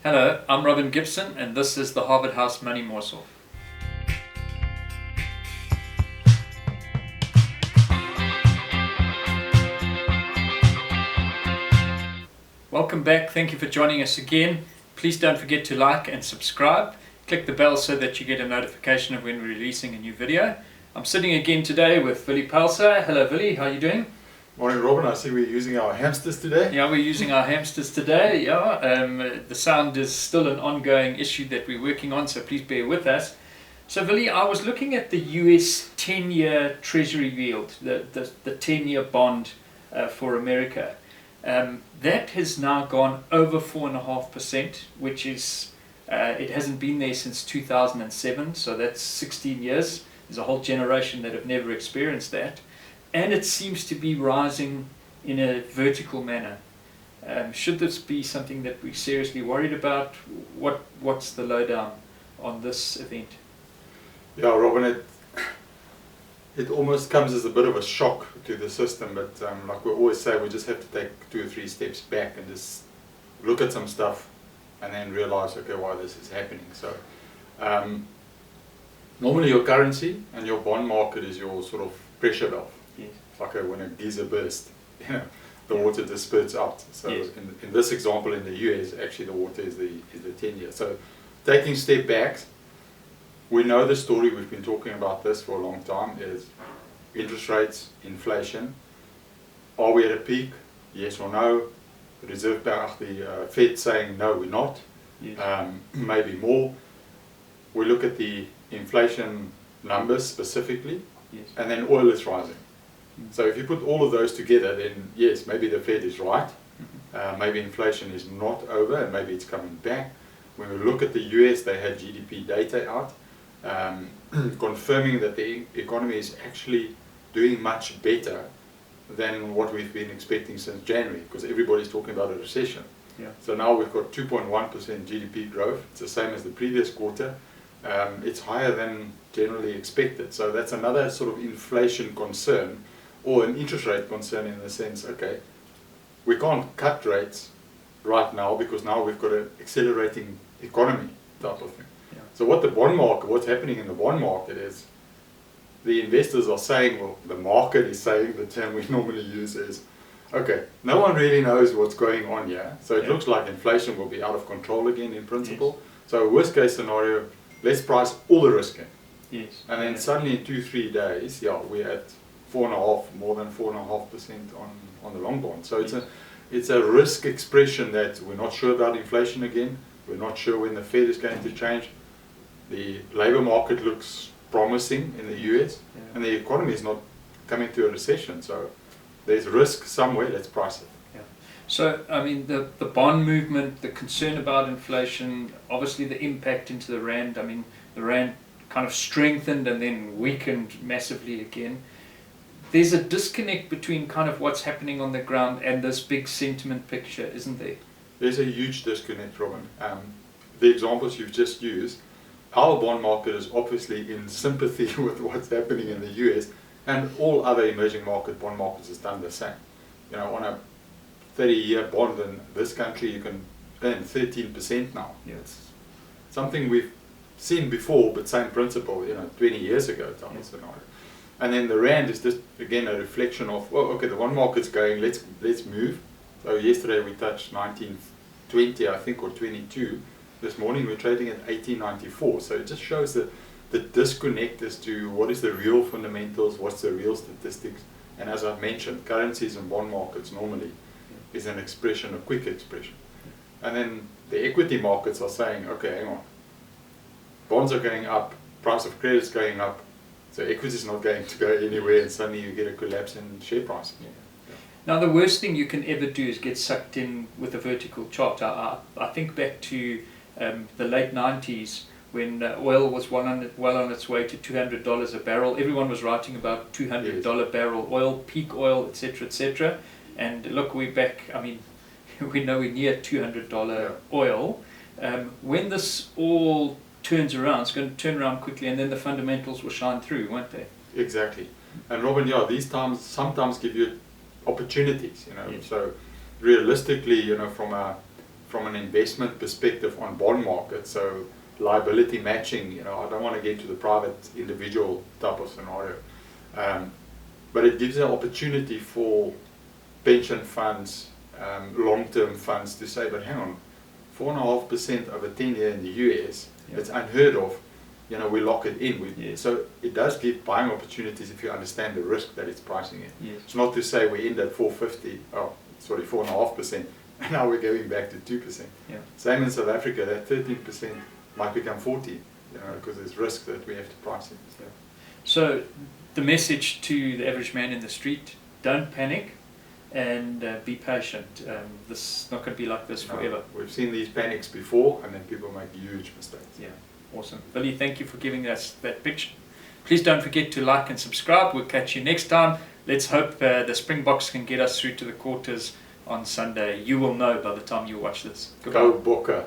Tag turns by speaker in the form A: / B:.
A: Hello, I'm Robin Gibson and this is the Harvard House Money Morsel. Welcome back, thank you for joining us again. Please don't forget to like and subscribe. Click the bell so that you get a notification of when we're releasing a new video. I'm sitting again today with Willie Pelser. Hello Willie, how are you doing?
B: Morning Robin, I see we're using our hamsters today.
A: Yeah, we're using our hamsters today. The sound is still an ongoing issue that we're working on, so please bear with us. So Willie, I was looking at the US 10-year Treasury yield, the 10-year bond for America. That has now gone over 4.5%, which is, it hasn't been there since 2007, so that's 16 years. There's a whole generation that have never experienced that. And it seems to be rising in a vertical manner. Should this be something that we're seriously worried about? What's the lowdown on this event?
B: Yeah, Robin, it almost comes as a bit of a shock to the system, but like we always say, we just have to take 2 or 3 steps back and just look at some stuff and then realize, okay, why this is happening. So normally your currency and your bond market is your sort of pressure valve.
A: Yes.
B: It's like when a geyser bursts, the water just spurts out. So
A: yes.
B: in this example in the US, actually the water is the 10-year. So taking a step back, we know the story, we've been talking about this for a long time, is interest rates, inflation. Are we at a peak? Yes or no? The Reserve Bank, the Fed saying no, we're not.
A: Yes.
B: Maybe more. We look at the inflation numbers specifically,
A: Yes.
B: and then oil is rising. So if you put all of those together, then yes, maybe the Fed is right. Maybe inflation is not over and maybe it's coming back. When we look at the US, they had GDP data out confirming that the economy is actually doing much better than what we've been expecting since January, because everybody's talking about a recession.
A: Yeah.
B: So now we've got 2.1% GDP growth. It's the same as the previous quarter. It's higher than generally expected. So that's another sort of inflation concern or an interest rate concern, in the sense, okay, we can't cut rates right now because now we've got an accelerating economy type of thing.
A: Yeah.
B: So what's happening in the bond market is the investors are saying, well, the market is saying, the term we normally use is, okay, no one really knows what's going on here. So it looks like inflation will be out of control again in principle. Yes. So worst case scenario, let's price all the risk in.
A: Yes.
B: And then suddenly in 2-3 days, we're at more than 4.5% on the long bond. So it's a risk expression that we're not sure about inflation again. We're not sure when the Fed is going to change. The labor market looks promising in the US, and the economy is not coming to a recession. So there's risk somewhere. Let's price it.
A: Yeah. So I mean, the bond movement, the concern about inflation, obviously the impact into the rand. I mean, the rand kind of strengthened and then weakened massively again. There's a disconnect between kind of what's happening on the ground and this big sentiment picture, isn't there?
B: There's a huge disconnect, Robin. The examples you've just used, our bond market is obviously in sympathy with what's happening in the US, and all other emerging market bond markets has done the same. You know, on a 30-year bond in this country, you can earn 13% now.
A: Yeah.
B: It's something we've seen before, but same principle, 20 years ago type of scenario. And then the rand is just, again, a reflection of, well, okay, the one market's going, let's move. So yesterday we touched 1920, I think, or 22. This morning we're trading at 1894. So it just shows the disconnect as to what is the real fundamentals, what's the real statistics. And as I've mentioned, currencies and bond markets normally is an expression, a quick expression. And then the equity markets are saying, okay, hang on, bonds are going up, price of credit is going up, so equity is not going to go anywhere, and suddenly you get a collapse in share price. Yeah.
A: Now the worst thing you can ever do is get sucked in with a vertical chart. I think back to the late 90s when oil was well on its way to $200 a barrel. Everyone was writing about $200 barrel oil, peak oil, etc., etc. And look, we're back. I mean, we know we're near $200 oil. When this all turns around, it's going to turn around quickly, and then the fundamentals will shine through, won't they?
B: Exactly. And Robin, these times sometimes give you opportunities,
A: Yes.
B: So realistically, from from an investment perspective on bond market, so liability matching, you know, I don't want to get to the private individual type of scenario, but it gives an opportunity for pension funds, long-term funds to say, but hang on, 4.5% over 10 years in the US, it's unheard of. You know, we lock it in. So it does give buying opportunities if you understand the risk that it's pricing in.
A: Yes.
B: It's not to say we end at 4.5%, and now we're going back to 2%.
A: Yeah.
B: Same in South Africa, that 13% might become 40, you know, because there's risk that we have to price in.
A: So the message to the average man in the street: don't panic and be patient. This is not going to be like this forever.
B: We've seen these panics before, and then people make huge mistakes.
A: Yeah, awesome. Willie, thank you for giving us that picture. Please don't forget to like and subscribe. We'll catch you next time. Let's hope the Springboks can get us through to the quarters on Sunday. You will know by the time you watch this. Goodbye.
B: Go Bokke.